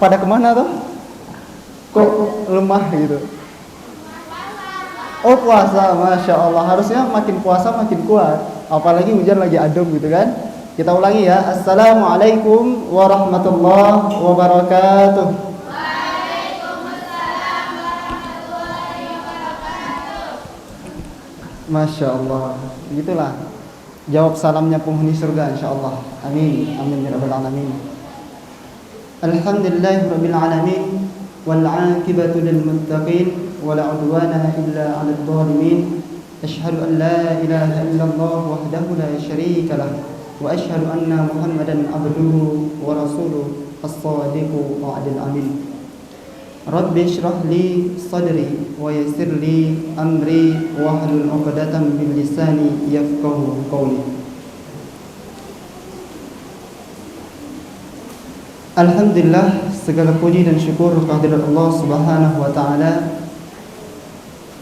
pada kemana tuh? Kok lemah gitu? Oh puasa, Masya Allah. Harusnya makin puasa makin kuat. Apalagi hujan lagi adem gitu kan. Kita ulangi ya. Assalamualaikum warahmatullahi wabarakatuh. Waalaikumsalam warahmatullahi wabarakatuh. Masya Allah. Begitulah jawab salamnya penghuni surga insyaallah. Amin. Amin ya rabbal alamin. Alhamdulillahirabbil alamin. Wal 'aqibatu lil muttaqin wa la 'udwana illa 'alal zalimin. Asyhadu an la ilaha illallah wahdahu la syarika lah wa asyhadu anna Muhammadan abduhu wa rasuluhu as-shadiqul wa'dul amin. Rabbi shrah li sadri wa yassir li amri wahlul 'uqdatam min lisani yafqahu qawli. Alhamdulillah, segala puji dan syukur kehadirat Allah Subhanahu wa taala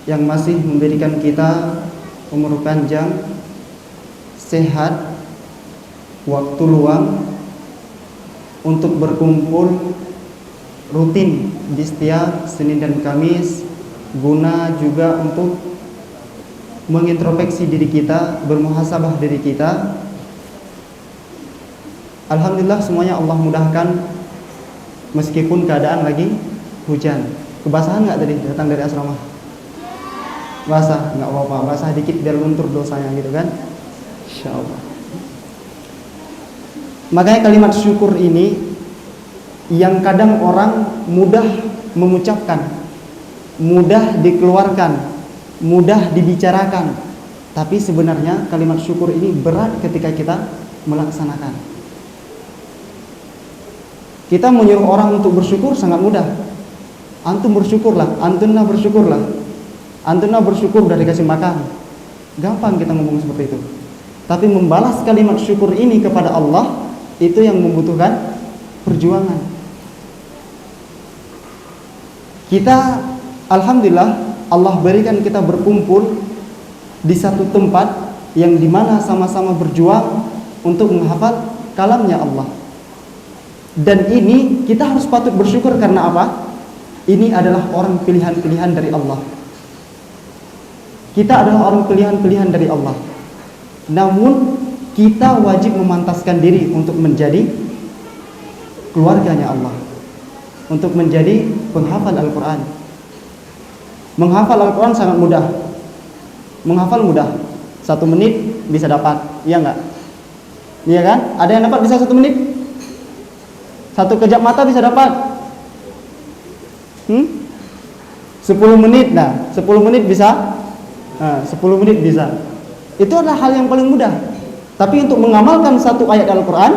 yang masih memberikan kita umur panjang, sehat, waktu luang untuk berkumpul rutin di setiap Senin dan Kamis, guna juga untuk mengintrospeksi diri kita, bermuhasabah diri kita. Alhamdulillah semuanya Allah mudahkan meskipun keadaan lagi hujan. Kebasahan nggak tadi datang dari asrama? Basah, nggak apa-apa, basah dikit biar luntur dosanya gitu kan? Insyaallah. Makanya kalimat syukur ini yang kadang orang mudah mengucapkan, mudah dikeluarkan, mudah dibicarakan, tapi sebenarnya kalimat syukur ini berat ketika kita melaksanakan. Kita menyuruh orang untuk bersyukur sangat mudah. Antum bersyukurlah, antunna bersyukurlah. Antunna bersyukur udah dikasih makan. Gampang kita ngomong seperti itu. Tapi membalas kalimat syukur ini kepada Allah itu yang membutuhkan perjuangan. Kita alhamdulillah Allah berikan kita berkumpul di satu tempat yang dimana sama-sama berjuang untuk menghafal kalamnya Allah. Dan ini kita harus patut bersyukur karena apa? Ini adalah orang pilihan-pilihan dari Allah. Kita adalah orang pilihan-pilihan dari Allah. Namun kita wajib memantaskan diri untuk menjadi keluarganya Allah, untuk menjadi penghafal Al-Quran. Menghafal Al-Quran sangat mudah. Menghafal mudah. 1 menit bisa dapat, iya enggak? Iya kan? Ada yang dapat bisa 1 menit? 1 kejap mata bisa dapat 10 menit. Nah 10 menit bisa 10 menit bisa. Itu adalah hal yang paling mudah. Tapi untuk mengamalkan 1 ayat Al-Quran,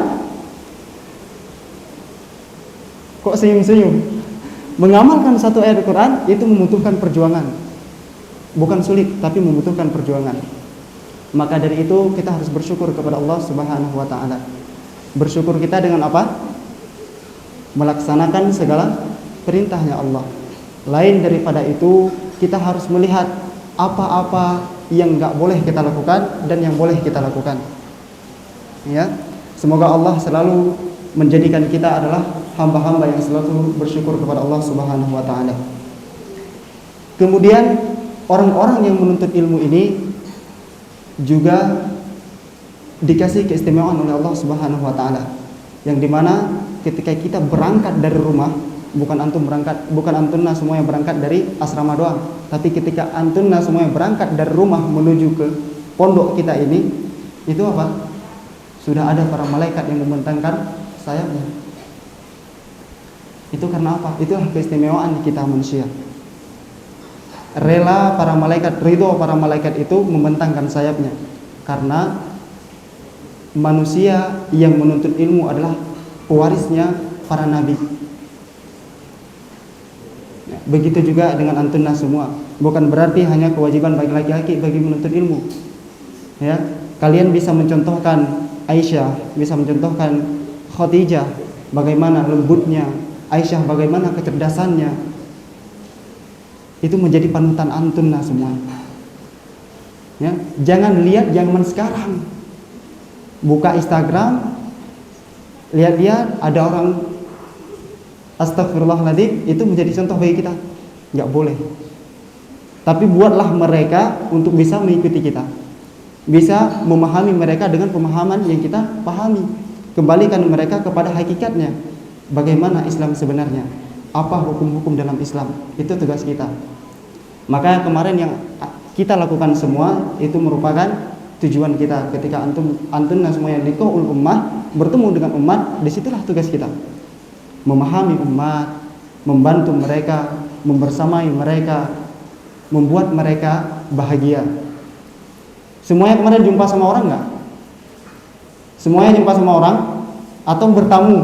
kok senyum-senyum? Mengamalkan 1 ayat Al-Quran itu membutuhkan perjuangan. Bukan sulit, tapi membutuhkan perjuangan. Maka dari itu kita harus bersyukur kepada Allah Subhanahu wa ta'ala. Bersyukur kita dengan apa? Melaksanakan segala perintahnya Allah. Lain daripada itu, kita harus melihat apa-apa yang gak boleh kita lakukan dan yang boleh kita lakukan. Ya, semoga Allah selalu menjadikan kita adalah hamba-hamba yang selalu bersyukur kepada Allah Subhanahu wa ta'ala. Kemudian orang-orang yang menuntut ilmu ini juga dikasih keistimewaan oleh Allah Subhanahu wa ta'ala, yang dimana ketika kita berangkat dari rumah, bukan antunna semua yang berangkat dari asrama doang, tapi ketika antunna semua yang berangkat dari rumah menuju ke pondok kita ini, itu apa? Sudah ada para malaikat yang membentangkan sayapnya. Itu karena apa? Itulah keistimewaan kita manusia. Rela para malaikat, ridho para malaikat itu membentangkan sayapnya, karena manusia yang menuntut ilmu adalah pewarisnya para nabi. Begitu juga dengan antunna semua. Bukan berarti hanya kewajiban bagi laki-laki bagi menuntut ilmu. Ya, kalian bisa mencontohkan Aisyah, bisa mencontohkan Khadijah, bagaimana lembutnya Aisyah, bagaimana kecerdasannya. Itu menjadi panutan antunna semua. Ya, jangan lihat zaman sekarang. Buka Instagram, lihat-lihat ada orang Astagfirullahaladzim itu menjadi contoh bagi kita. Nggak boleh. Tapi buatlah mereka untuk bisa mengikuti kita, bisa memahami mereka dengan pemahaman yang kita pahami. Kembalikan mereka kepada hakikatnya, bagaimana Islam sebenarnya, apa hukum-hukum dalam Islam. Itu tugas kita. Maka kemarin yang kita lakukan semua itu merupakan tujuan kita. Ketika antum semuanya liqaul ummah, bertemu dengan umat, disitulah tugas kita, memahami umat, membantu mereka, membersamai mereka, membuat mereka bahagia. Semuanya kemarin jumpa sama orang nggak? Semuanya jumpa sama orang atau bertamu?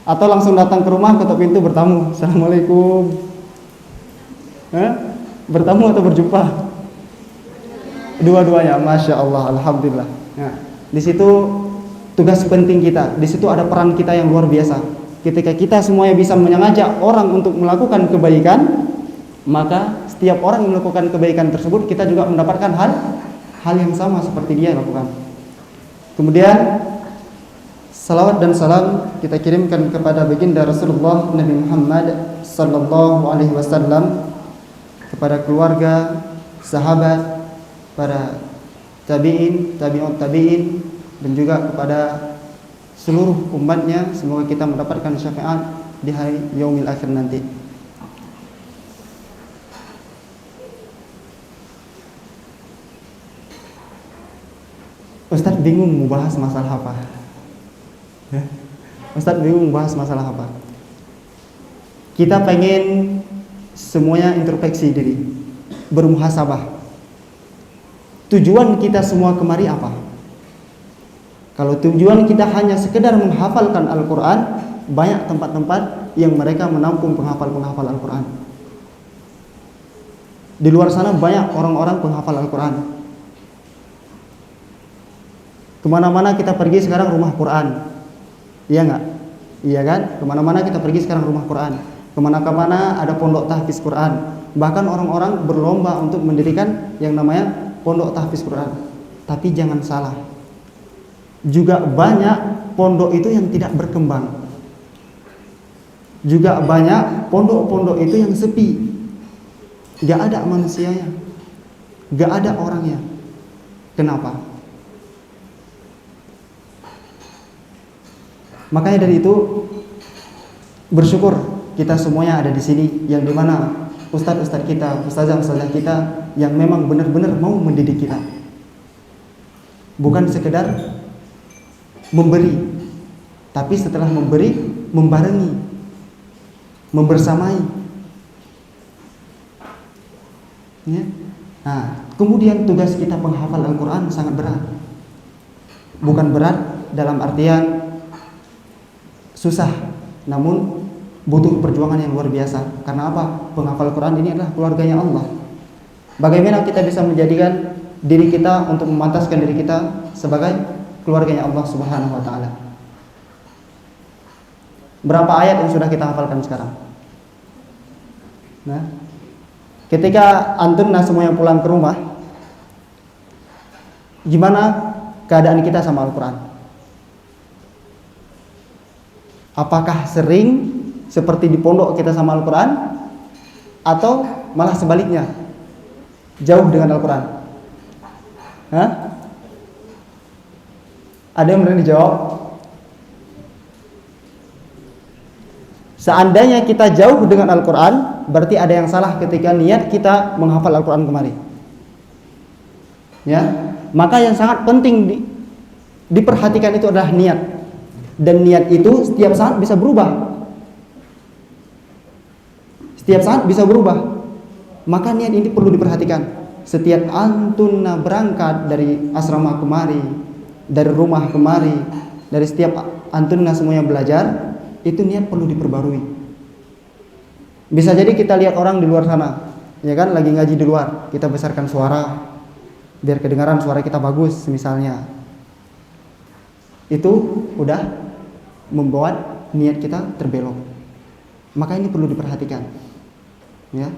Atau langsung datang ke rumah, ketuk pintu, bertamu, assalamualaikum. Bertamu atau berjumpa? Dua-duanya, masya Allah, alhamdulillah. Nah, di situ tugas penting kita, di situ ada peran kita yang luar biasa. Ketika kita semuanya bisa mengajak orang untuk melakukan kebaikan, maka setiap orang yang melakukan kebaikan tersebut, kita juga mendapatkan hal yang sama seperti dia lakukan. Kemudian salawat dan salam kita kirimkan kepada baginda Rasulullah Nabi Muhammad sallallahu alaihi wasallam, kepada keluarga, sahabat, para tabi'in, tabi'ut tabi'in, dan juga kepada seluruh umatnya. Semoga kita mendapatkan syafaat di hari yaumil akhir nanti. Ustadz bingung mau bahas masalah apa? Ustadz bingung bahas masalah apa? Kita pengen semuanya introspeksi diri, bermuhasabah. Tujuan kita semua kemari apa? Kalau tujuan kita hanya sekedar menghafalkan Al-Quran, banyak tempat-tempat yang mereka menampung penghafal-penghafal Al-Quran. Di luar sana banyak orang-orang penghafal Al-Quran. Kemana-mana kita pergi sekarang rumah Quran, iya nggak? Iya kan? Kemana-mana kita pergi sekarang rumah Quran. Kemana-mana ada pondok tahfiz Quran. Bahkan orang-orang berlomba untuk mendirikan yang namanya pondok tahfiz Quran. Tapi jangan salah, juga banyak pondok itu yang tidak berkembang. Juga banyak pondok-pondok itu yang sepi, gak ada manusianya, gak ada orangnya. Kenapa? Makanya dari itu bersyukur kita semuanya ada di sini, yang dimana ustadz-ustadz kita, ustazah-ustazah kita yang memang benar-benar mau mendidik kita, bukan sekedar memberi, tapi setelah memberi, membarengi, membersamai. Ya. Nah, kemudian tugas kita penghafal Al-Quran sangat berat. Bukan berat dalam artian susah, namun butuh perjuangan yang luar biasa. Karena apa? Penghafal Quran ini adalah keluarganya Allah. Bagaimana kita bisa menjadikan diri kita untuk memantaskan diri kita sebagai keluarganya Allah Subhanahu wa taala? Berapa ayat yang sudah kita hafalkan sekarang? Nah, ketika antum semuanya pulang ke rumah, gimana keadaan kita sama Al-Quran? Apakah sering seperti di pondok kita sama Al-Quran, atau malah sebaliknya, jauh dengan Al-Quran? Hah? Ada yang berani jawab? Seandainya kita jauh dengan Al-Quran, berarti ada yang salah ketika niat kita menghafal Al-Quran kemarin. Ya, maka yang sangat penting diperhatikan itu adalah niat. Dan niat itu setiap saat bisa berubah. Setiap saat bisa berubah. Maka niat ini perlu diperhatikan. Setiap antum berangkat dari asrama kemari, dari rumah kemari, dari setiap antum semuanya belajar, itu niat perlu diperbarui. Bisa jadi kita lihat orang di luar sana, ya kan, lagi ngaji di luar, kita besarkan suara biar kedengaran suara kita bagus misalnya. Itu udah membuat niat kita terbelok. Maka ini perlu diperhatikan. Ya.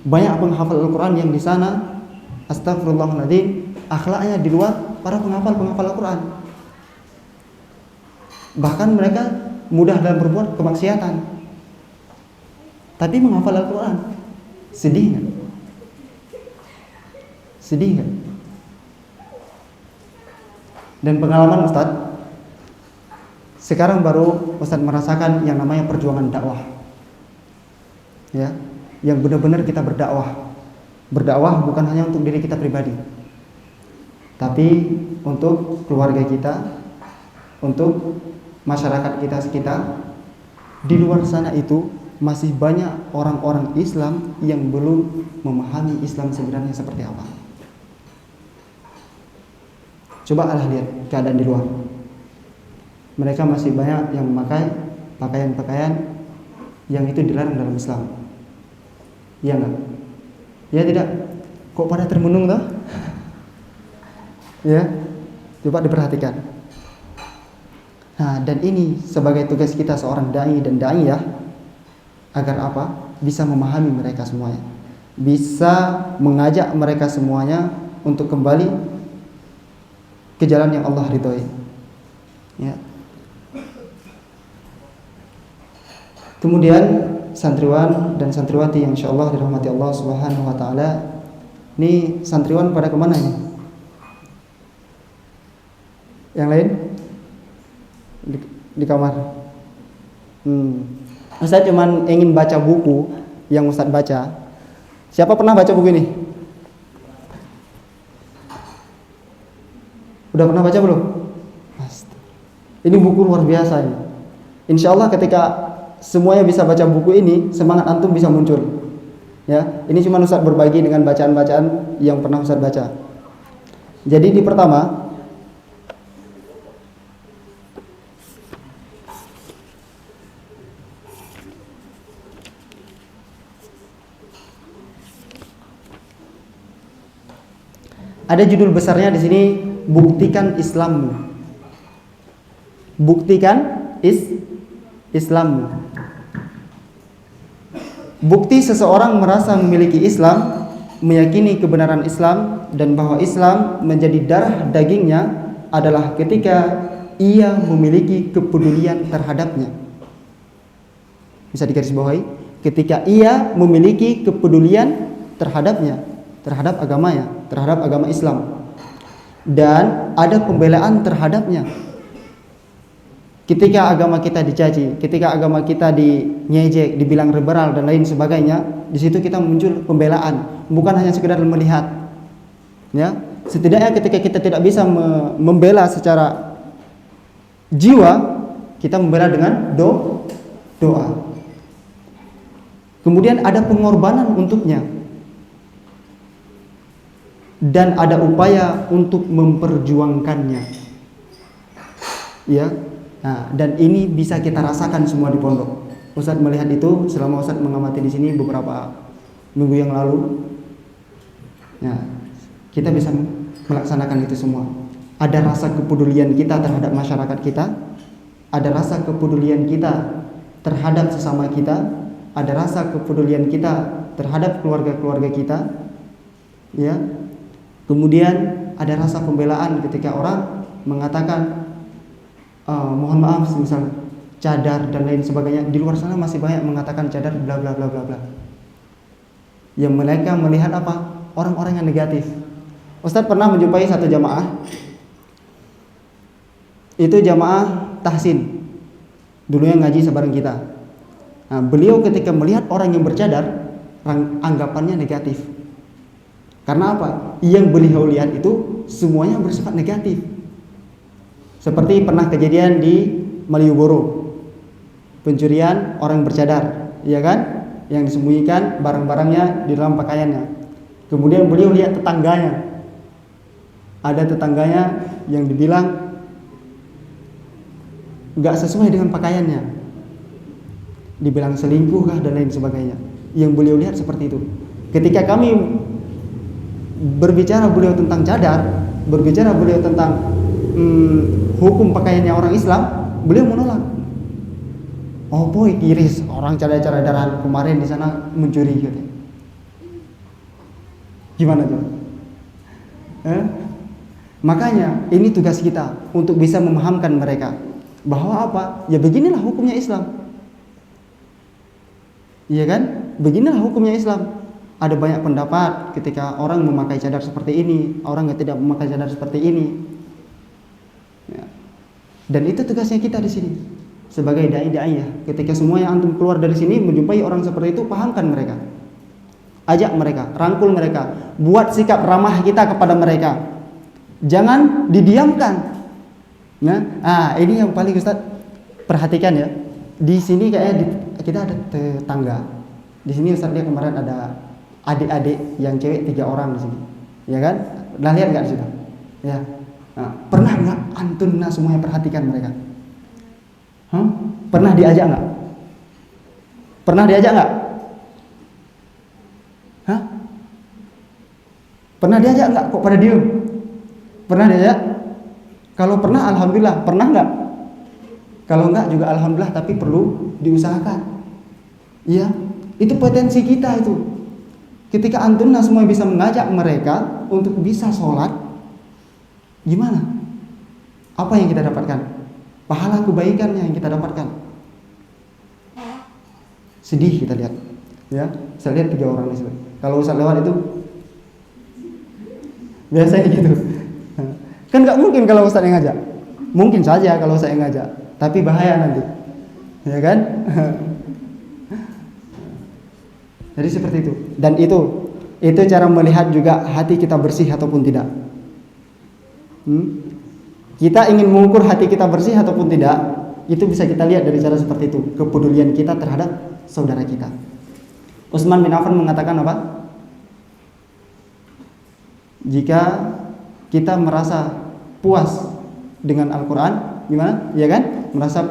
Banyak penghafal Al-Quran yang di sana, astagfirullahaladzim, akhlaknya di luar para penghafal Al-Quran. Bahkan mereka mudah dalam berbuat kemaksiatan, tapi menghafal Al-Quran. Sedih nggak? Sedih nggak? Dan pengalaman Ustaz, sekarang baru Ustaz merasakan yang namanya perjuangan dakwah. Ya, yang benar-benar kita berdakwah. Berdakwah bukan hanya untuk diri kita pribadi, tapi untuk keluarga kita, untuk masyarakat kita sekitar. Di luar sana itu masih banyak orang-orang Islam yang belum memahami Islam sebenarnya seperti apa. Coba Allah lihat keadaan di luar. Mereka masih banyak yang memakai pakaian-pakaian yang itu dilarang dalam Islam. Iya enggak? Ya tidak? Kok pada termenung toh? Ya, coba diperhatikan. Nah, dan ini sebagai tugas kita seorang dai dan daiyah, agar apa? Bisa memahami mereka semuanya, bisa mengajak mereka semuanya untuk kembali ke jalan yang Allah ridhoi. Ya. Kemudian santriwan dan santriwati yang insyaallah dirahmati Allah Subhanahu wa taala. Ini santriwan pada kemana ini? Yang lain? Di kamar. Ustaz cuman ingin baca buku yang Ustaz baca. Siapa pernah baca buku ini? Udah pernah baca belum? Ini buku luar biasa ini. Insyaallah ketika semuanya bisa baca buku ini, semangat antum bisa muncul. Ya, ini cuma Ustaz berbagi dengan bacaan-bacaan yang pernah Ustaz baca. Jadi di pertama, ada judul besarnya di sini, buktikan Islammu. Buktikan Islammu. Bukti seseorang merasa memiliki Islam, meyakini kebenaran Islam, dan bahwa Islam menjadi darah dagingnya adalah ketika ia memiliki kepedulian terhadapnya. Bisa digarisbawahi, ketika ia memiliki kepedulian terhadapnya, terhadap agamanya, terhadap agama Islam, dan ada pembelaan terhadapnya. Ketika agama kita dicaci, ketika agama kita dinyejek, dibilang liberal dan lain sebagainya, di situ kita muncul pembelaan, bukan hanya sekedar melihat. Ya, setidaknya ketika kita tidak bisa membela secara jiwa, kita membela dengan doa. Kemudian ada pengorbanan untuknya, dan ada upaya untuk memperjuangkannya. Ya. Nah, dan ini bisa kita rasakan semua di pondok. Ustadz melihat itu selama Ustadz mengamati di sini beberapa minggu yang lalu. Nah, kita bisa melaksanakan itu semua. Ada rasa kepedulian kita terhadap masyarakat kita, ada rasa kepedulian kita terhadap sesama kita, ada rasa kepedulian kita terhadap keluarga-keluarga kita. Ya. Kemudian ada rasa pembelaan ketika orang mengatakan mohon maaf, misal cadar dan lain sebagainya. Di luar sana masih banyak mengatakan cadar bla bla bla bla bla. Yang mereka melihat apa? Orang-orang yang negatif. Ustadz pernah menjumpai satu jamaah. Itu jamaah tahsin. Dulunya ngaji sebareng kita. Nah, beliau ketika melihat orang yang bercadar, anggapannya negatif. Karena apa? Yang beliau lihat itu semuanya bersifat negatif. Seperti pernah kejadian di Malioboro, pencurian orang bercadar, ya kan? Yang disembunyikan barang-barangnya di dalam pakaiannya. Kemudian beliau lihat tetangganya, ada tetangganya yang dibilang nggak sesuai dengan pakaiannya, dibilang selingkuh kah dan lain sebagainya. Yang beliau lihat seperti itu. Ketika kami berbicara beliau tentang cadar, berbicara beliau tentang hukum pakaiannya orang Islam, beliau menolak. Oh boy, tiris orang cadar-cadaran kemarin di sana mencuri gitu. Gimana tuh? Makanya ini tugas kita untuk bisa memahamkan mereka. Bahwa apa? Ya beginilah hukumnya Islam. Iya kan? Beginilah hukumnya Islam. Ada banyak pendapat ketika orang memakai cadar seperti ini, orang yang tidak memakai cadar seperti ini. Ya. Dan itu tugasnya kita di sini sebagai dai-dai ya. Ketika semua yang antum keluar dari sini menjumpai orang seperti itu, pahamkan mereka, ajak mereka, rangkul mereka, buat sikap ramah kita kepada mereka. Jangan didiamkan. Nah, ini yang paling Ustaz perhatikan ya. Di sini kayaknya kita ada tetangga. Di sini Ustaz lihat kemarin ada adik-adik yang cewek 3 orang di sini, ya kan? Nah, lihat nggak di situ? Ya. Nah, pernah nggak antun semuanya perhatikan mereka? Pernah diajak nggak? Pernah diajak nggak? Pernah diajak nggak? Kok pada diem? Pernah diajak? Kalau pernah, alhamdulillah. Pernah nggak? Kalau enggak juga alhamdulillah, tapi perlu diusahakan. Iya, itu potensi kita itu. Ketika antum semua bisa mengajak mereka untuk bisa sholat, gimana? Apa yang kita dapatkan? Pahala kebaikannya yang kita dapatkan. Sedih kita lihat. Ya, saya lihat 3 orang di situ. Kalau Ustaz lewat itu biasanya gitu. Kan nggak mungkin kalau Ustaz yang ngajak. Mungkin saja kalau saya ngajak, tapi bahaya nanti, ya kan? Jadi seperti itu. Dan itu cara melihat juga hati kita bersih ataupun tidak. Kita ingin mengukur hati kita bersih ataupun tidak, itu bisa kita lihat dari cara seperti itu. Kepedulian kita terhadap saudara kita. Utsman bin Affan mengatakan apa? Jika kita merasa puas dengan Al-Quran, gimana? Ya kan? Merasa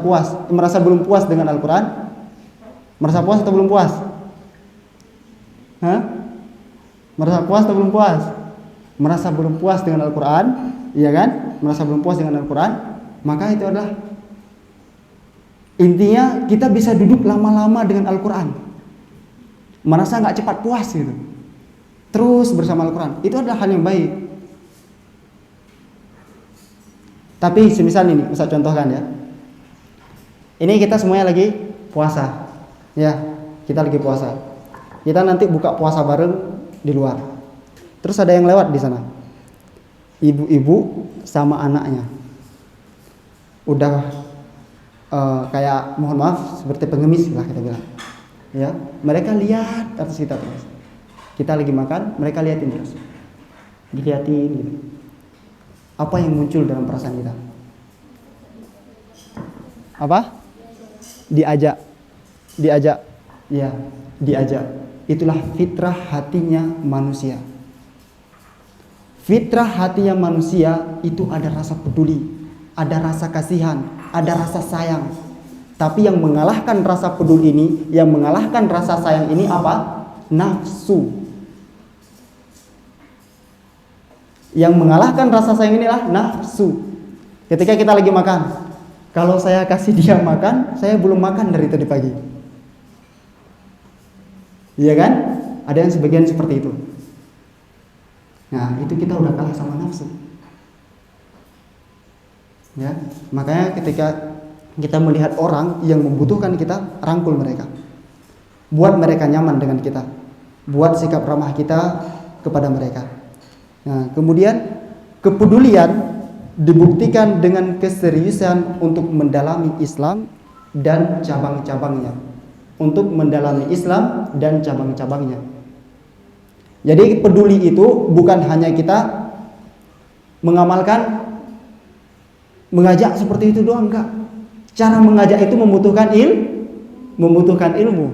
belum puas dengan Al-Quran, merasa puas atau belum puas? Merasa puas atau belum puas? Merasa belum puas dengan Al-Quran, iya kan? Merasa belum puas dengan Al-Quran, maka itu adalah intinya kita bisa duduk lama-lama dengan Al-Quran, merasa nggak cepat puas gitu, terus bersama Al-Quran, itu adalah hal yang baik. Tapi semisal ini, Ustaz contohkan ya. Ini kita semuanya lagi puasa, ya, kita lagi puasa. Kita nanti buka puasa bareng di luar. Terus ada yang lewat di sana, ibu-ibu sama anaknya, udah kayak mohon maaf seperti pengemis lah kita bilang. Ya, mereka lihat atas kita terus. Kita lagi makan, mereka liatin terus, diliatin gitu. Apa yang muncul dalam perasaan kita? Apa? Diajak, ya, diajak. Itulah fitrah hatinya manusia. Fitrah hatinya manusia itu ada rasa peduli, ada rasa kasihan, ada rasa sayang. Tapi yang mengalahkan rasa peduli ini, yang mengalahkan rasa sayang ini apa? Nafsu. Yang mengalahkan rasa sayang inilah nafsu. Ketika kita lagi makan, kalau saya kasih dia makan, saya belum makan dari tadi pagi. Iya kan? Ada yang sebagian seperti itu. Nah, itu kita udah kalah sama nafsu. Ya, makanya ketika kita melihat orang yang membutuhkan kita, rangkul mereka. Buat mereka nyaman dengan kita. Buat sikap ramah kita kepada mereka. Nah, kemudian kepedulian dibuktikan dengan keseriusan untuk mendalami Islam dan cabang-cabangnya. Untuk mendalami Islam dan cabang-cabangnya. Jadi peduli itu bukan hanya kita mengamalkan, mengajak seperti itu doang, enggak. Cara mengajak itu membutuhkan ilmu.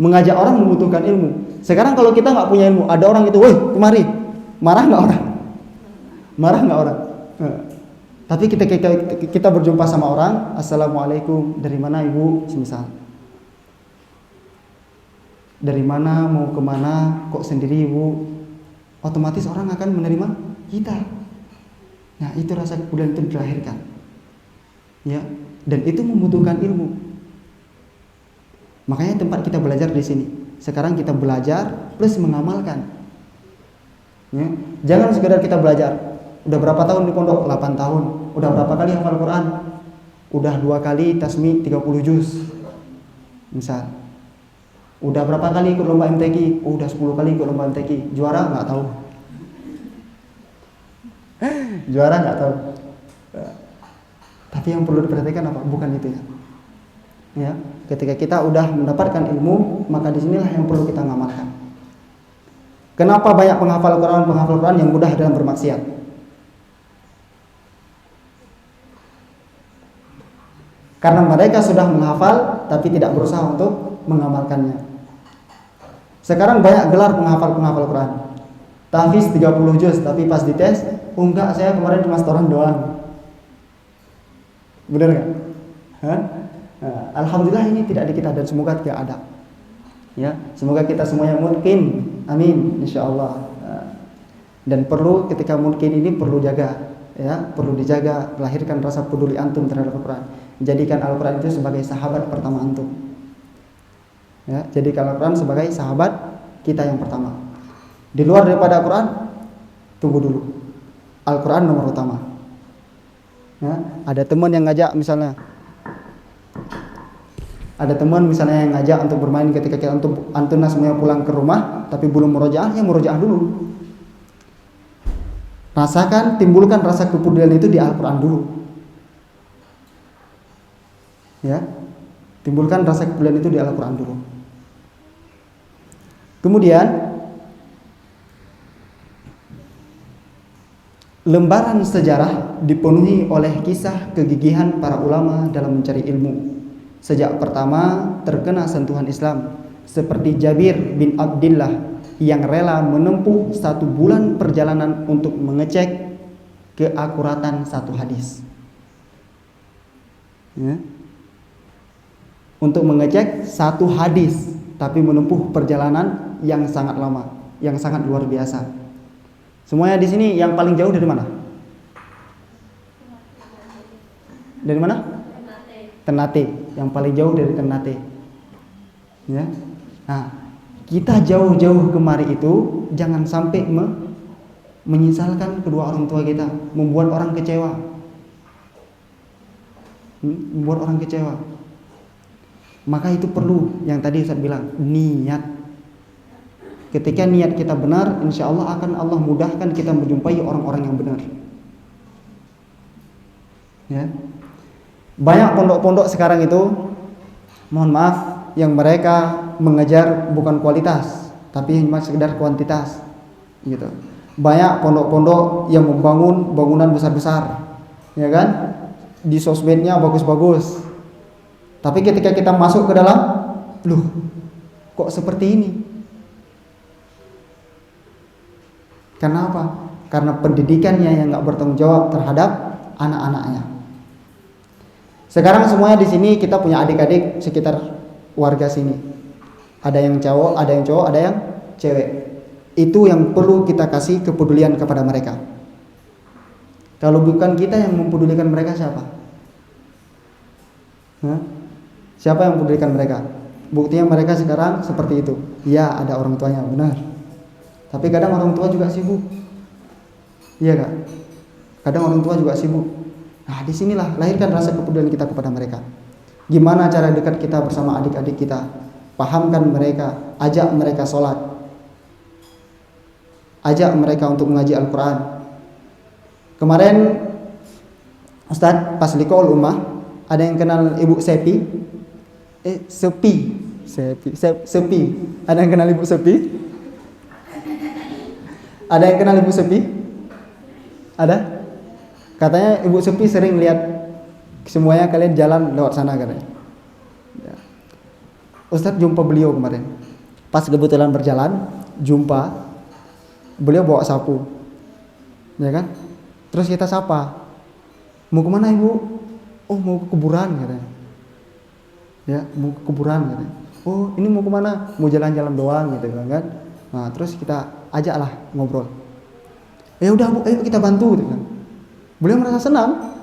Mengajak orang membutuhkan ilmu. Sekarang kalau kita nggak punya ilmu, ada orang itu, woi kemari, marah nggak orang? Marah nggak orang? Tapi kita berjumpa sama orang, assalamualaikum, dari mana ibu, semisal, dari mana mau kemana, kok sendiri ibu, otomatis orang akan menerima kita. Nah, itu rasa kepedulian itu dilahirkan, ya, dan itu membutuhkan ilmu. Makanya tempat kita belajar di sini. Sekarang kita belajar plus mengamalkan. Ya. Jangan sekedar kita belajar. Udah berapa tahun di pondok? 8 tahun. udah berapa kali hafal Quran? Udah 2 kali tasmi 30 juz. Misal. Udah berapa kali ikut lomba MTQ? Oh, udah 10 kali ikut lomba MTQ. Juara nggak tahu. Juara nggak tahu. Tapi yang perlu diperhatikan apa? Bukan itu ya. Ya, ketika kita udah mendapatkan ilmu, maka disinilah yang perlu kita ngamalkan. Kenapa banyak penghafal Quran yang mudah dalam bermaksiat? Karena mereka sudah menghafal tapi tidak berusaha untuk mengamalkannya. Sekarang banyak gelar penghafal Quran. Tahfiz 30 juz, tapi pas dites, oh enggak, saya kemarin cuma setoran doang. Benar nggak? Nah, alhamdulillah ini tidak di kita dan semoga tidak ada. Ya, semoga kita semuanya mungkin, amin, insyaallah. Dan perlu ketika mungkin ini perlu jaga, ya, perlu dijaga, lahirkan rasa peduli antum terhadap Al-Quran. Jadikan Al-Quran itu sebagai sahabat pertama antum. Ya, jadikan Al-Quran sebagai sahabat kita yang pertama. Di luar daripada Al-Quran, tunggu dulu. Al-Quran nomor utama. Ya, ada teman yang ngajak misalnya. Ada teman misalnya yang ngajak untuk bermain ketika kita antum semuanya pulang ke rumah tapi belum murojaah, ya murojaah dulu. Rasakan, timbulkan rasa kepedulian itu di Al-Quran dulu. Ya, timbulkan rasa kepedulian itu di Al-Quran dulu. Kemudian lembaran sejarah dipenuhi oleh kisah kegigihan para ulama dalam mencari ilmu. Sejak pertama terkena sentuhan Islam, seperti Jabir bin Abdillah yang rela menempuh 1 bulan perjalanan untuk mengecek keakuratan satu hadis. Ya. Untuk mengecek 1 hadis, tapi menempuh perjalanan yang sangat lama, yang sangat luar biasa. Semuanya di sini yang paling jauh dari mana? Dari mana? Ternate, yang paling jauh dari Ternate. Ya. Nah, kita jauh-jauh kemari itu jangan sampai menyesalkan kedua orang tua kita, membuat orang kecewa. Membuat orang kecewa. Maka itu perlu yang tadi Ustaz bilang, niat. Ketika niat kita benar, insya Allah akan Allah mudahkan kita menjumpai orang-orang yang benar. Ya. Banyak pondok-pondok sekarang itu, mohon maaf, yang mereka mengejar bukan kualitas, tapi hanya sekedar kuantitas, gitu. Banyak pondok-pondok yang membangun bangunan besar-besar, ya kan? Di sosmednya bagus-bagus. Tapi ketika kita masuk ke dalam, loh, kok seperti ini? Kenapa? Karena pendidikannya yang nggak bertanggung jawab terhadap anak-anaknya. Sekarang semuanya di sini kita punya adik-adik sekitar warga sini. Ada yang cowok, ada yang cewek. Itu yang perlu kita kasih kepedulian kepada mereka. Kalau bukan kita yang mempedulikan mereka, siapa? Siapa yang mempedulikan mereka? Buktinya mereka sekarang seperti itu. Ya, ada orang tuanya, benar. Tapi kadang orang tua juga sibuk. Iya Kak? Kadang orang tua juga sibuk. Nah, disinilah lahirkan rasa kepedulian kita kepada mereka. Gimana cara dekat kita bersama adik-adik kita? Pahamkan mereka, ajak mereka sholat, ajak mereka untuk mengaji Al-Quran. Kemarin Ustadz pas liqaul ummah, ada yang kenal Ibu Sepi? Sepi. Ada yang kenal Ibu Sepi? Ada yang kenal Ibu Sepi? Ada? Katanya Ibu Sepi sering lihat semuanya kalian jalan lewat sana katanya. Ya. Ustadz jumpa beliau kemarin. Pas kebetulan berjalan, jumpa. Beliau bawa sapu. Ya kan? Terus kita sapa. Mau kemana Ibu? Oh, mau ke kuburan katanya. Ya, mau ke kuburan katanya. Oh, ini mau kemana? Mau jalan-jalan doang gitu kan. Nah, terus kita ajaklah ngobrol. Ya udah Bu, ayo kita bantu gitu kan. Beliau merasa senang.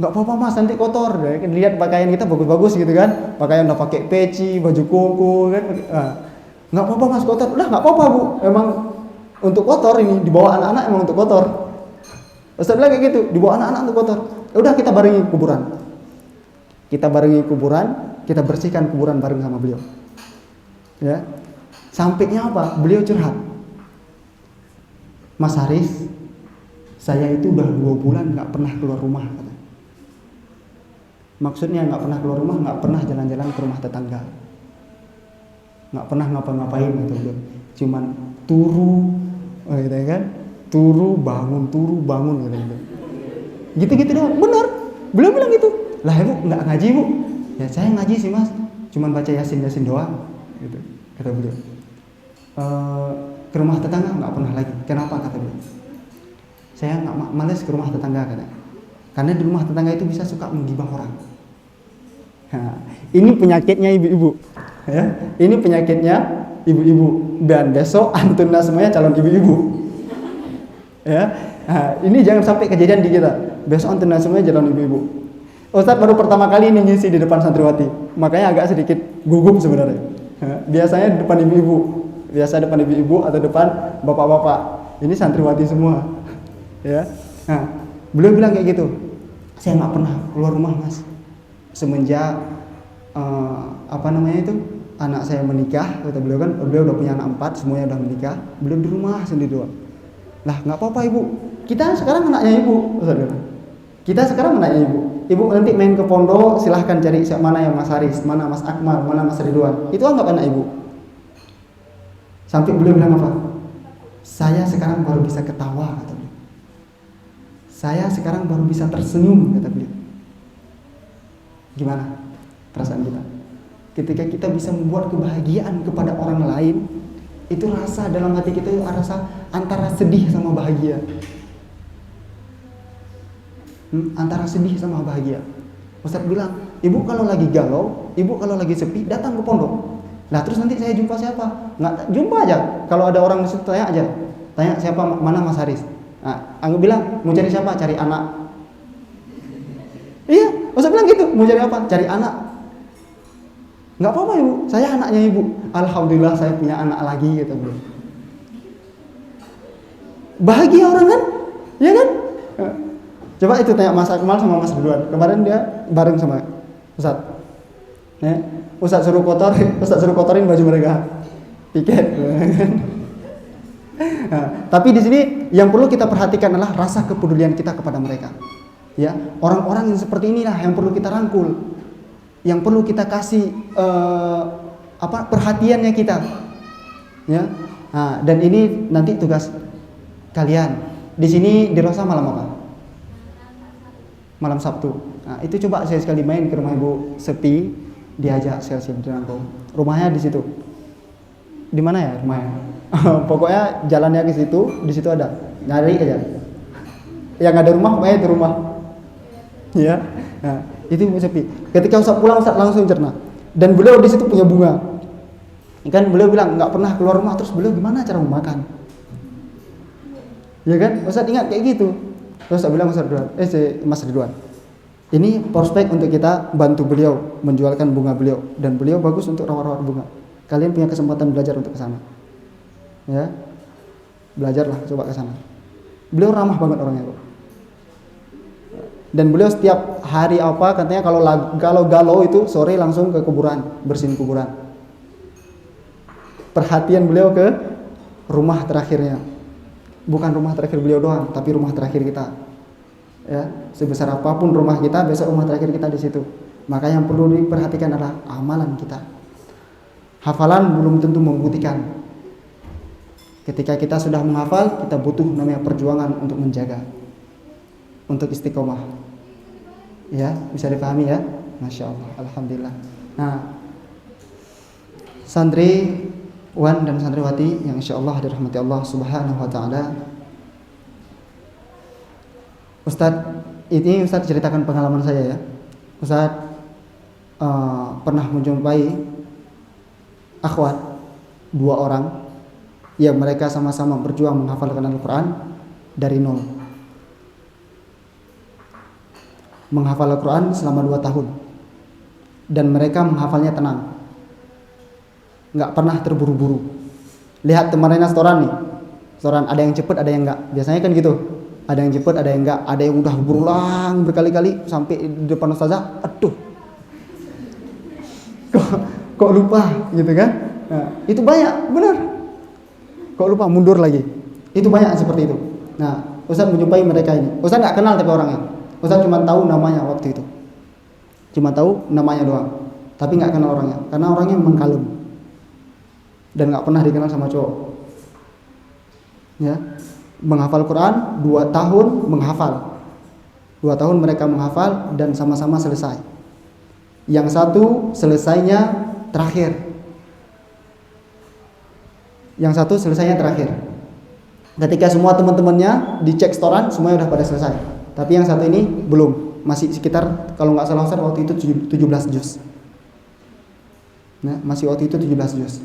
Enggak apa-apa Mas, nanti kotor. Lihat pakaian kita bagus-bagus gitu kan. Pakaian udah pakai peci, baju koko kan. Enggak apa-apa Mas, kotor. Udah enggak apa-apa Bu. Emang untuk kotor ini dibawa anak-anak emang untuk kotor. Ustaz bilang kayak gitu, dibawa anak-anak untuk kotor. Udah kita barengi kuburan. Kita bersihkan kuburan bareng sama beliau. Ya. Sampainya apa? Beliau curhat. Mas Haris, saya itu udah 2 bulan nggak pernah keluar rumah, kata. Maksudnya nggak pernah keluar rumah, nggak pernah jalan-jalan ke rumah tetangga, nggak pernah ngapa-ngapain gitu beliau. Cuman turu, gitu kan? Turu bangun gitu. Gitu doang. Benar. Beliau bilang gitu. Lah ibu nggak ngaji bu? Ya saya ngaji sih mas, cuman baca yasin doang. Gitu. Kata beliau. Ke rumah tetangga nggak pernah lagi. Kenapa kata beliau? Saya nggak males ke rumah tetangga kata. Karena di rumah tetangga itu bisa suka menggibah orang. Nah, ini penyakitnya ibu-ibu. Ya, ini penyakitnya ibu-ibu. Dan besok antuna semuanya calon ibu-ibu. Ya, nah, ini jangan sampai kejadian di kita. Besok antuna semuanya calon ibu-ibu. Ustadz baru pertama kali ini ngisi di depan santriwati, makanya agak sedikit gugup sebenarnya. Ya, biasanya depan ibu-ibu. Biasa depan ibu-ibu atau depan bapak-bapak. Ini santriwati semua. Ya. Nah, beliau bilang kayak gitu. Saya nggak pernah keluar rumah mas. Semenjak anak saya menikah, kata beliau kan, beliau udah punya anak 4, semuanya udah menikah. Beliau di rumah sendiri doang. Lah nggak apa-apa ibu. Kita sekarang anaknya ibu. Kita sekarang anaknya ibu. Ibu nanti main ke pondok, silahkan cari mana yang Mas Haris, mana Mas Akmal, mana Mas Ridwan. Itu anggap anak ibu. Sampai beliau bilang apa? Saya sekarang baru bisa ketawa, kata beliau. Saya sekarang baru bisa tersenyum, kata beliau. Gimana perasaan kita? Ketika kita bisa membuat kebahagiaan kepada orang lain, itu rasa dalam hati kita itu rasa antara sedih sama bahagia. Antara sedih sama bahagia. Ustadz bilang, ibu kalau lagi galau, ibu kalau lagi sepi, datang ke pondok. Nah terus nanti saya jumpa siapa? Nggak jumpa aja. Kalau ada orang di situ tanya aja. Tanya siapa, mana Mas Haris? Nah, aku bilang mau cari siapa? Cari anak. Iya, Ustadz bilang gitu. Mau cari apa? Cari anak. Nggak apa-apa ibu. Saya anaknya ibu. Alhamdulillah saya punya anak lagi, gitu bro. Bahagia orang kan? Iya kan? Coba itu tanya Mas Akmal sama Mas Ridwan. Kemarin dia bareng sama Ustadz. Ya. Ustadz suruh kotorin baju mereka. Piket. Nah, tapi di sini yang perlu kita perhatikan adalah rasa kepedulian kita kepada mereka. Ya, orang-orang yang seperti inilah yang perlu kita rangkul. Yang perlu kita kasih perhatiannya kita. Ya. Nah, dan ini nanti tugas kalian. Di sini di Rosa malam apa? Malam Sabtu. Nah, itu coba saya sekali main ke rumah ibu sepi, diajak sekali dirangkul. Rumahnya di situ. Di mana ya rumahnya? Pokoknya jalannya ke situ, di situ ada. Nyari aja. Yang ada rumah, pokoknya itu rumah. Ya. Nah, itu sepi. Ketika Ustaz pulang, Ustaz langsung cerna. Dan beliau di situ punya bunga. Kan beliau bilang nggak pernah keluar rumah, terus beliau gimana cara memakan? Ya kan? Ustaz ingat kayak gitu. Terus saya bilang Mas Ridwan, ini prospek untuk kita bantu beliau menjualkan bunga beliau, dan beliau bagus untuk rawat-rawat bunga. Kalian punya kesempatan belajar untuk ke sana. Ya. Belajarlah coba ke sana. Beliau ramah banget orangnya, kok. Dan beliau setiap hari katanya kalau galau itu sore langsung ke kuburan, bersihin kuburan. Perhatian beliau ke rumah terakhirnya. Bukan rumah terakhir beliau doang, tapi rumah terakhir kita. Ya, sebesar apapun rumah kita, besok rumah terakhir kita di situ. Maka yang perlu diperhatikan adalah amalan kita. Hafalan belum tentu membuktikan. Ketika kita sudah menghafal, kita butuh namanya perjuangan untuk menjaga, untuk istiqomah. Ya, bisa dipahami ya? Masya Allah, alhamdulillah. Nah, santri Wan dan santriwati yang insya Allah dirahmati Allah Subhanahu wa Ta'ala. Ustadz ceritakan pengalaman saya ya. Ustadz pernah menjumpai akhwat 2 orang yang mereka sama-sama berjuang menghafalkan Al-Quran dari nol. Menghafal Al-Quran selama 2 tahun. Dan mereka menghafalnya tenang, nggak pernah terburu-buru. Lihat teman Rena setoran nih, setoran ada yang cepet ada yang enggak. Biasanya kan gitu. Ada yang cepet, ada yang enggak, ada yang udah berulang berkali-kali sampai di depan ustazah, aduh, kok lupa gitu kan? Nah, itu banyak, benar. Kok lupa, mundur lagi. Itu banyak seperti itu. Nah, Ustaz menjumpai mereka ini. Ustaz nggak kenal tapi orangnya. Ustaz cuma tahu namanya waktu itu. Cuma tahu namanya doang. Tapi nggak kenal orangnya. Karena orangnya memang kalem. Dan nggak pernah dikenal sama cowok. Ya, menghafal Quran 2 tahun menghafal. 2 tahun mereka menghafal dan sama-sama selesai. Yang satu selesainya terakhir. Yang satu selesainya terakhir. Ketika semua teman-temannya dicek setoran, semuanya udah pada selesai. Tapi yang satu ini belum, masih sekitar kalau nggak salah waktu itu 17 juz. Nah, masih waktu itu 17 juz.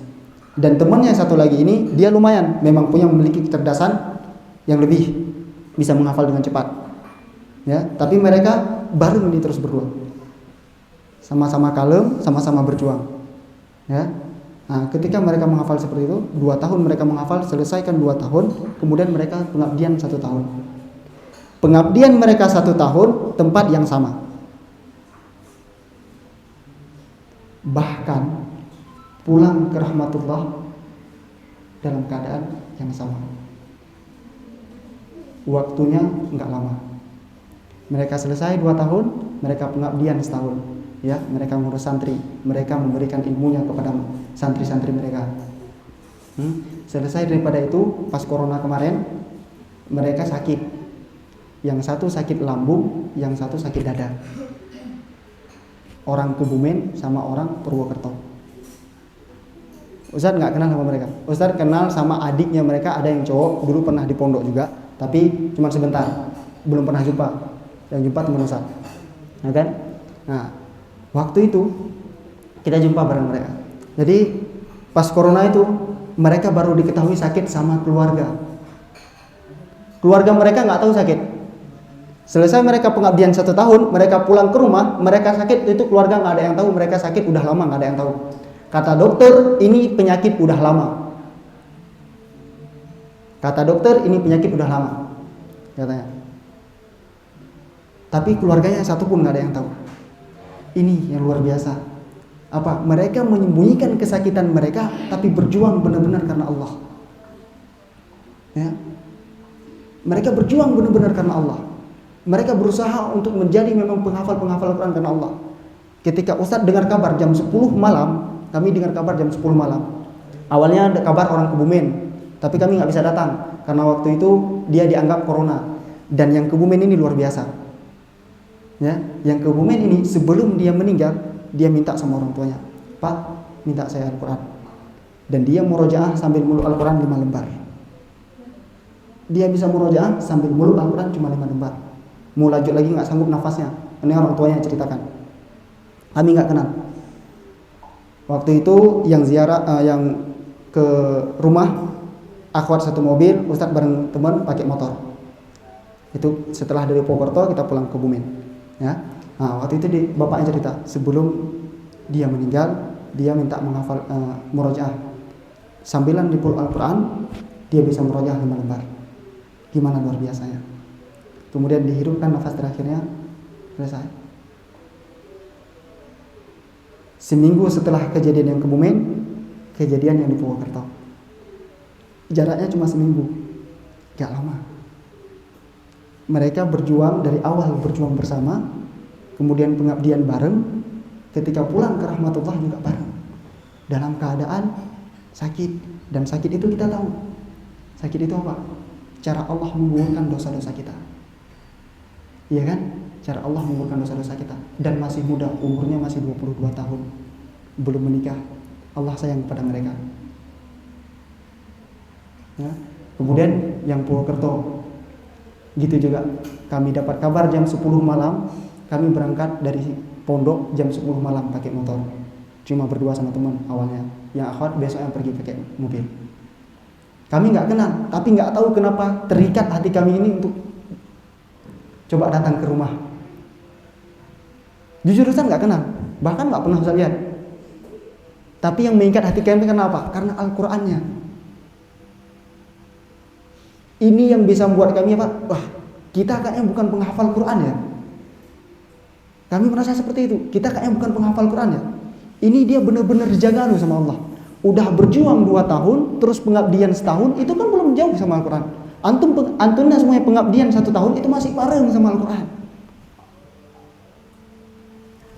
Dan temannya yang satu lagi ini dia lumayan, memang memiliki kecerdasan yang lebih, bisa menghafal dengan cepat. Ya, tapi mereka bareng ini terus berdua. Sama-sama kalem, sama-sama berjuang. Ya. Nah, ketika mereka menghafal seperti itu, 2 tahun mereka menghafal, selesaikan 2 tahun, kemudian mereka pengabdian 1 tahun. Pengabdian mereka 1 tahun, tempat yang sama. Bahkan pulang ke rahmatullah dalam keadaan yang sama. Waktunya enggak lama. Mereka selesai 2 tahun, mereka pengabdian setahun. Ya, mereka ngurus santri, mereka memberikan ilmunya kepada santri-santri mereka. Selesai daripada itu, pas corona kemarin, mereka sakit. Yang satu sakit lambung, yang satu sakit dada. Orang Kebumen sama orang Purwokerto. Ustaz nggak kenal sama mereka. Ustaz kenal sama adiknya mereka, ada yang cowok, dulu pernah di pondok juga, tapi cuma sebentar, belum pernah jumpa. Yang jumpa teman Ustaz. Nah, kan? Nah, waktu itu kita jumpa bareng mereka. Jadi pas corona itu mereka baru diketahui sakit sama keluarga. Keluarga mereka nggak tahu sakit. Selesai mereka pengabdian 1 tahun, mereka pulang ke rumah, mereka sakit, itu keluarga nggak ada yang tahu mereka sakit, udah lama nggak ada yang tahu. Kata dokter, ini penyakit udah lama. Kata dokter, ini penyakit udah lama, katanya. Tapi keluarganya satu pun nggak ada yang tahu. Ini yang luar biasa. Apa? Mereka menyembunyikan kesakitan mereka, tapi berjuang benar-benar karena Allah. Ya. Mereka berjuang benar-benar karena Allah. Mereka berusaha untuk menjadi memang penghafal-penghafal Quran karena Allah. Ketika Ustadz dengar kabar jam 10 malam, kami dengar kabar jam 10 malam. Awalnya ada kabar orang Kebumen, tapi kami nggak bisa datang karena waktu itu dia dianggap corona. Dan yang Kebumen ini luar biasa. Ya, yang Kebumen ini sebelum dia meninggal, dia minta sama orang tuanya, Pak, minta saya Al-Quran. Dan dia murojaah sambil meluk Al-Quran 5 lembar. Dia bisa murojaah sambil meluk Al-Quran cuma 5 lembar. Mau lanjut lagi nggak sanggup nafasnya. Ini orang tuanya yang ceritakan. Kami nggak kenal. Waktu itu yang ziarah, yang ke rumah akhwat satu mobil, Ustadz bareng teman pakai motor. Itu setelah dari Purwokerto kita pulang ke Kebumen. Ya. Nah, waktu itu bapaknya cerita, sebelum dia meninggal, dia minta menghafal murojaah. Sambilan di Al-Quran, dia bisa murojaah 5 lembar. Gimana luar biasanya. Kemudian dihirupkan nafas terakhirnya, selesai. Seminggu setelah kejadian yang Kebumen, kejadian yang di Purwokerto. Jaraknya cuma seminggu, gak lama. Mereka berjuang dari awal, berjuang bersama, kemudian pengabdian bareng, ketika pulang ke rahmatullah juga bareng. Dalam keadaan sakit, dan sakit itu kita tahu. Sakit itu apa? Cara Allah menggugurkan dosa-dosa kita. Iya kan? Cara Allah menggugurkan dosa-dosa kita. Dan masih muda, umurnya masih 22 tahun. Belum menikah. Allah sayang kepada mereka. Ya. Kemudian yang Purwokerto, gitu juga. Kami dapat kabar jam 10 malam, kami berangkat dari pondok jam 10 malam pakai motor. Cuma berdua sama teman awalnya. Yang akhwat besoknya pergi pakai mobil. Kami nggak kenal, tapi nggak tahu kenapa terikat hati kami ini untuk coba datang ke rumah. Jujur Ustaz nggak kenal, bahkan nggak pernah Ustaz lihat. Tapi yang mengikat hati kami kenapa? Karena Al-Qur'annya. Ini yang bisa membuat kami apa? Wah, kita kayaknya bukan penghafal Quran ya. Kami merasa seperti itu. Kita kayaknya bukan penghafal Quran ya. Ini dia benar-benar dijaga loh sama Allah. Udah berjuang 2 tahun, terus pengabdian setahun, itu kan belum jauh sama Al-Quran. Antumnya semuanya pengabdian 1 tahun, itu masih bareng sama Al-Quran.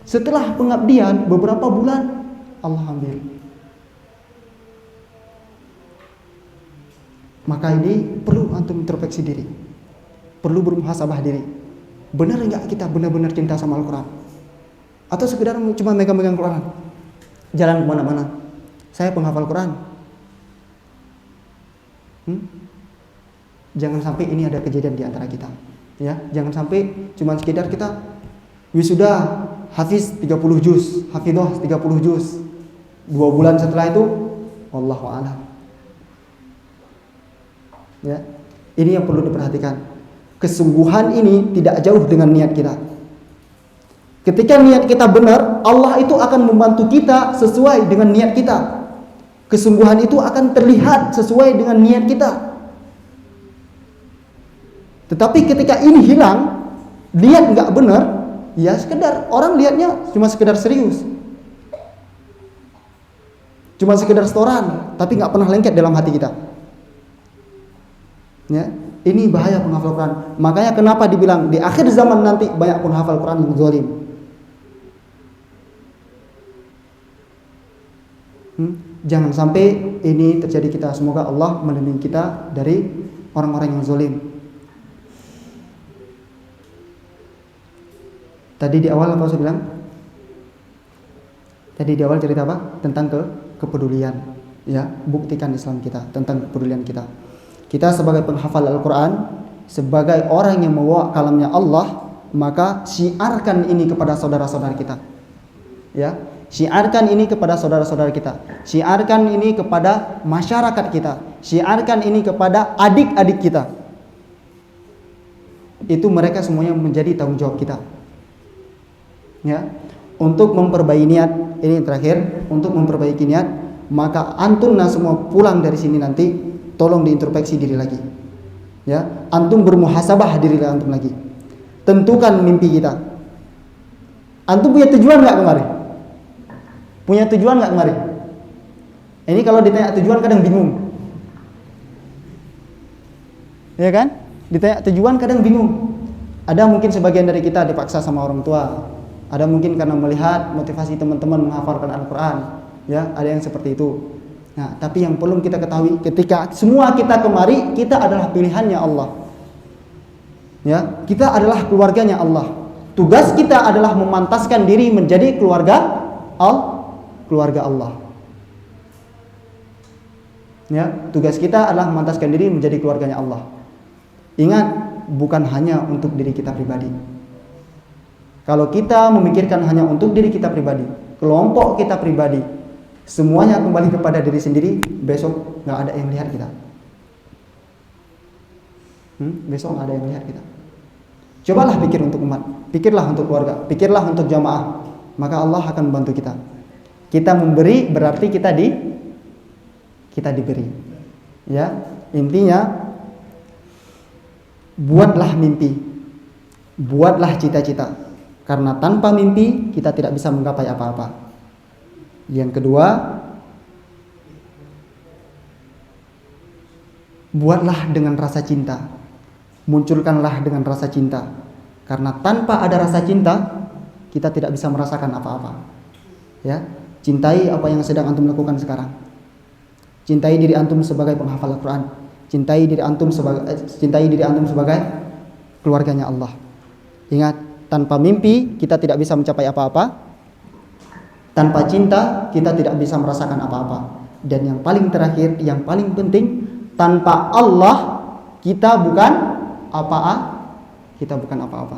Setelah pengabdian beberapa bulan, Allah ambil. Maka ini perlu antum introspeksi diri, perlu bermuhasabah diri. Benar enggak kita benar-benar cinta sama Al-Quran? Atau sekedar cuma megang-megang Quran, jalan kemana-mana, saya penghafal Quran. Jangan sampai ini ada kejadian di antara kita, ya. Jangan sampai cuma sekedar kita wisuda hafiz 30 juz, hafidhah 30 juz, 2 bulan setelah itu wallahu a'lam. Ya, ini yang perlu diperhatikan. Kesungguhan ini tidak jauh dengan niat kita. Ketika niat kita benar, Allah itu akan membantu kita sesuai dengan niat kita. Kesungguhan itu akan terlihat sesuai dengan niat kita. Tetapi ketika ini hilang, niat nggak benar, ya sekedar orang lihatnya cuma sekedar serius, cuma sekedar setoran, tapi nggak pernah lengket dalam hati kita. Ya, ini bahaya penghafal Quran. Makanya kenapa dibilang di akhir zaman nanti banyak penghafal Quran yang zalim. Jangan sampai ini terjadi kita. Semoga Allah melindungi kita dari orang-orang yang zalim. Tadi di awal apa saya bilang? Tadi di awal cerita apa? Tentang kepedulian. Ya, buktikan Islam kita, tentang kepedulian kita. Kita sebagai penghafal Al-Quran, sebagai orang yang membawa kalamnya Allah, maka syiarkan ini kepada saudara-saudara kita. Ya, syiarkan ini kepada saudara-saudara kita. Syiarkan ini kepada masyarakat kita. Syiarkan ini kepada adik-adik kita. Itu mereka semuanya menjadi tanggung jawab kita. Ya, untuk memperbaiki niat, ini terakhir, untuk memperbaiki niat, maka antumna semua pulang dari sini nanti tolong diintrospeksi diri lagi. Ya, antum bermuhasabah diri antum lagi. Tentukan mimpi kita. Antum punya tujuan enggak kemarin? Punya tujuan enggak kemarin? Ini kalau ditanya tujuan kadang bingung. Ya kan? Ditanya tujuan kadang bingung. Ada mungkin sebagian dari kita dipaksa sama orang tua. Ada mungkin karena melihat motivasi teman-teman menghafalkan Al-Quran. Ya, ada yang seperti itu. Nah, tapi yang perlu kita ketahui, ketika semua kita kemari, kita adalah pilihannya Allah. Ya, kita adalah keluarganya Allah. Tugas kita adalah memantaskan diri menjadi keluarga Allah. Ya, tugas kita adalah memantaskan diri menjadi keluarganya Allah. Ingat, bukan hanya untuk diri kita pribadi. Kalau kita memikirkan hanya untuk diri kita pribadi, kelompok kita pribadi, semuanya kembali kepada diri sendiri, besok nggak ada yang lihat kita. Besok nggak ada yang lihat kita. Cobalah pikir untuk umat, pikirlah untuk keluarga, pikirlah untuk jamaah, maka Allah akan membantu kita. Kita memberi berarti kita diberi. Ya, intinya buatlah mimpi, buatlah cita-cita. Karena tanpa mimpi kita tidak bisa menggapai apa-apa. Yang kedua, buatlah dengan rasa cinta. Munculkanlah dengan rasa cinta. Karena tanpa ada rasa cinta, kita tidak bisa merasakan apa-apa. Ya, cintai apa yang sedang antum lakukan sekarang. Cintai diri antum sebagai penghafal Al-Quran. Cintai diri antum sebagai keluarganya Allah. Ingat, tanpa mimpi kita tidak bisa mencapai apa-apa. Tanpa cinta kita tidak bisa merasakan apa-apa. Dan yang paling terakhir, yang paling penting, tanpa Allah kita bukan apa-apa.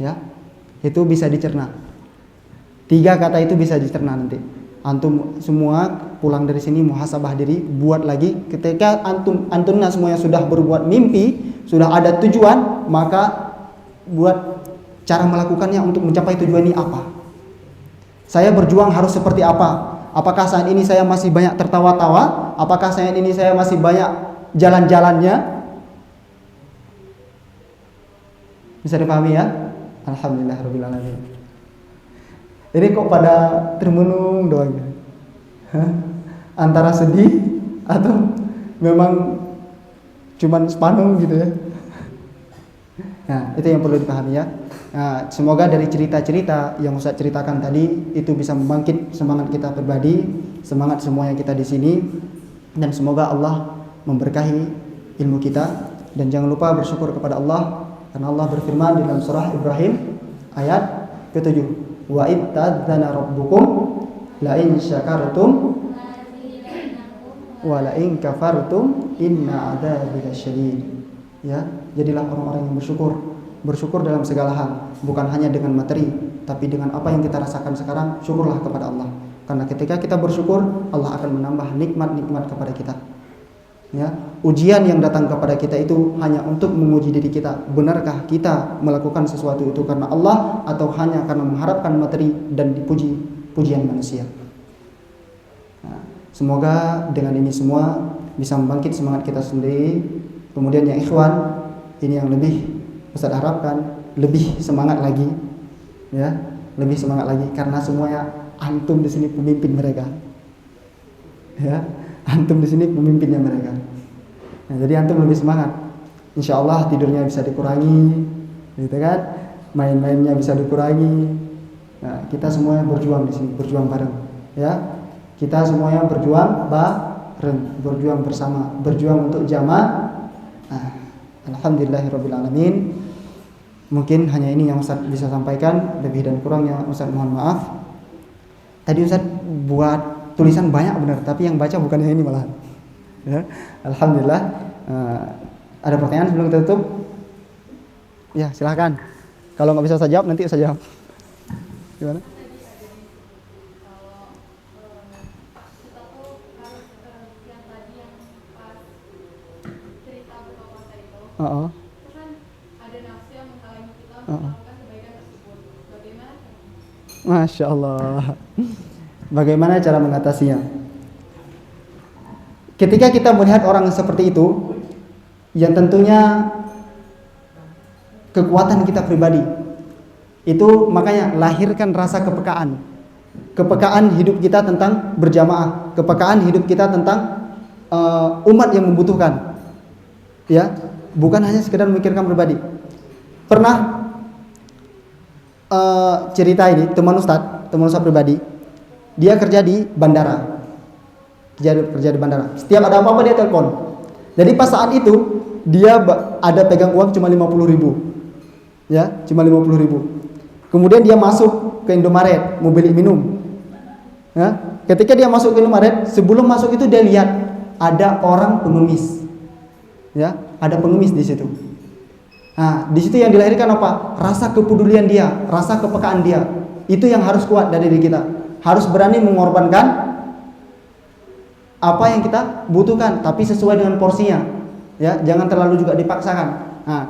Ya, itu bisa dicerna. 3 kata itu bisa dicerna nanti. Antum semua pulang dari sini muhasabah diri, buat lagi. Ketika antumnya semuanya sudah berbuat mimpi, sudah ada tujuan, maka buat cara melakukannya untuk mencapai tujuan ini apa? Saya berjuang harus seperti apa? Apakah saat ini saya masih banyak tertawa-tawa? Apakah saat ini saya masih banyak jalan-jalannya? Bisa dipahami ya? Alhamdulillahirabbil alamin. Ini kok pada termenung doang? Hah? Antara sedih atau memang cuman sepanung gitu ya? Nah, itu yang perlu dipahami ya. Nah, semoga dari cerita-cerita yang Ustaz ceritakan tadi itu bisa membangkit semangat kita pribadi, semangat semuanya kita di sini, dan semoga Allah memberkahi ilmu kita. Dan jangan lupa bersyukur kepada Allah, karena Allah berfirman di dalam surah Ibrahim ayat ke-7, wa id tadzana rabbukum la in syakartum wa la in kafartum inna adzabi lasyadid. Ya, jadilah orang-orang yang bersyukur dalam segala hal, bukan hanya dengan materi, tapi dengan apa yang kita rasakan sekarang. Syukurlah kepada Allah, karena ketika kita bersyukur, Allah akan menambah nikmat-nikmat kepada kita. Ya, ujian yang datang kepada kita itu hanya untuk menguji diri kita. Benarkah kita melakukan sesuatu itu karena Allah atau hanya karena mengharapkan materi dan dipuji pujian manusia? Nah, semoga dengan ini semua bisa membangkit semangat kita sendiri. Kemudian yang ikhwan, ini yang lebih Ustaz harapkan lebih semangat lagi, ya, lebih semangat lagi, karena semuanya antum di sini pemimpin mereka, ya, antum di sini pemimpinnya mereka. Nah, jadi antum lebih semangat. Insya Allah tidurnya bisa dikurangi, gitu kan? Main-mainnya bisa dikurangi. Nah, kita semuanya berjuang di sini, berjuang bareng, ya. Kita semuanya berjuang bareng, berjuang bersama, berjuang untuk jamaah. Nah, alhamdulillahirabbil alamin. Mungkin hanya ini yang Ustaz bisa sampaikan, lebih dan kurangnya Ustaz mohon maaf. Tadi Ustaz buat tulisan banyak benar, tapi yang baca bukan yang ini malahan. Ya, alhamdulillah. Ada pertanyaan sebelum kita tutup? Ya, silakan. Kalau nggak bisa saya jawab, nanti saya jawab. Gimana? Masya Allah. Bagaimana cara mengatasinya? Ketika kita melihat orang seperti itu, yang tentunya kekuatan kita pribadi, itu makanya lahirkan rasa kepekaan. Kepekaan hidup kita tentang berjamaah, kepekaan hidup kita tentang umat yang membutuhkan. Ya, bukan hanya sekedar memikirkan pribadi. Pernah cerita ini teman Ustaz pribadi, dia kerja di bandara, kerja di bandara. Setiap ada apa-apa dia telepon. Jadi pas saat itu dia ada pegang uang cuma 50.000, ya, cuma 50.000. Kemudian dia masuk ke Indomaret mau beli minum. Ya, ketika dia masuk ke Indomaret, sebelum masuk itu dia lihat ada orang pengemis, ya, ada pengemis di situ. Nah, di situ yang dilahirkan apa? Rasa kepedulian dia, rasa kepekaan dia. Itu yang harus kuat dari diri kita. Harus berani mengorbankan apa yang kita butuhkan, tapi sesuai dengan porsinya. Ya, jangan terlalu juga dipaksakan. Nah,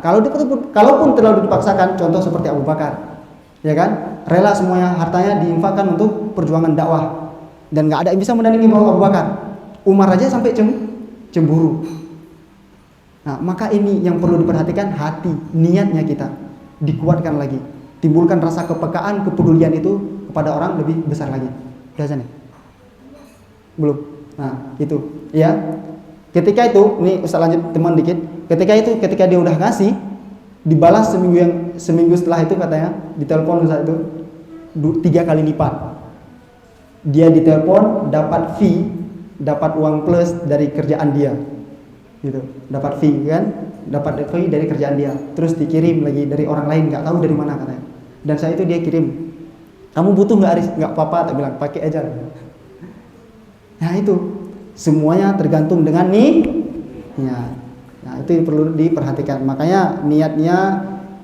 kalaupun terlalu dipaksakan, contoh seperti Abu Bakar, ya kan? Rela semuanya hartanya diinfakkan untuk perjuangan dakwah, dan nggak ada yang bisa menandingi Abu Bakar. Umar aja sampai cemburu. Nah, maka ini yang perlu diperhatikan, hati, niatnya kita dikuatkan lagi, timbulkan rasa kepekaan, kepedulian itu kepada orang lebih besar lagi. Biasa nih? Belum. Nah, itu, ya. Ketika itu, nih Ustaz lanjut teman dikit. Ketika dia udah ngasih, dibalas seminggu setelah itu katanya, ditelepon Ustaz itu 3 kali lipat. Dia ditelepon, dapat fee, dapat uang plus dari kerjaan dia. Gitu, dapat fee kan, dapat fee dari kerjaan dia, terus dikirim lagi dari orang lain, nggak tahu dari mana katanya. Dan saya itu dia kirim, kamu butuh nggak Aris? Nggak apa-apa, tak bilang pakai aja. Nah itu semuanya tergantung dengan niat. Nah itu perlu diperhatikan, makanya niatnya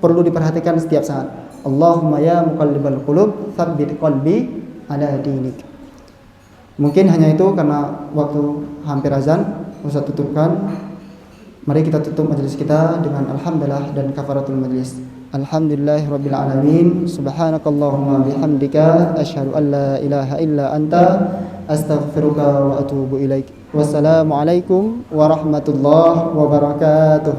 perlu diperhatikan setiap saat. Allahumma ya muqallibal qulub tsabbit qalbi ala dinik. Mungkin hanya itu karena waktu hampir azan. Ustaz tutupkan. Mari kita tutup majelis kita dengan alhamdulillah dan kafaratul majlis. Alhamdulillahirabbil alamin. Subhanakallahumma bihamdika asyhadu an la ilaha illa anta astaghfiruka wa atubu ilaik. Wassalamualaikum warahmatullahi wabarakatuh.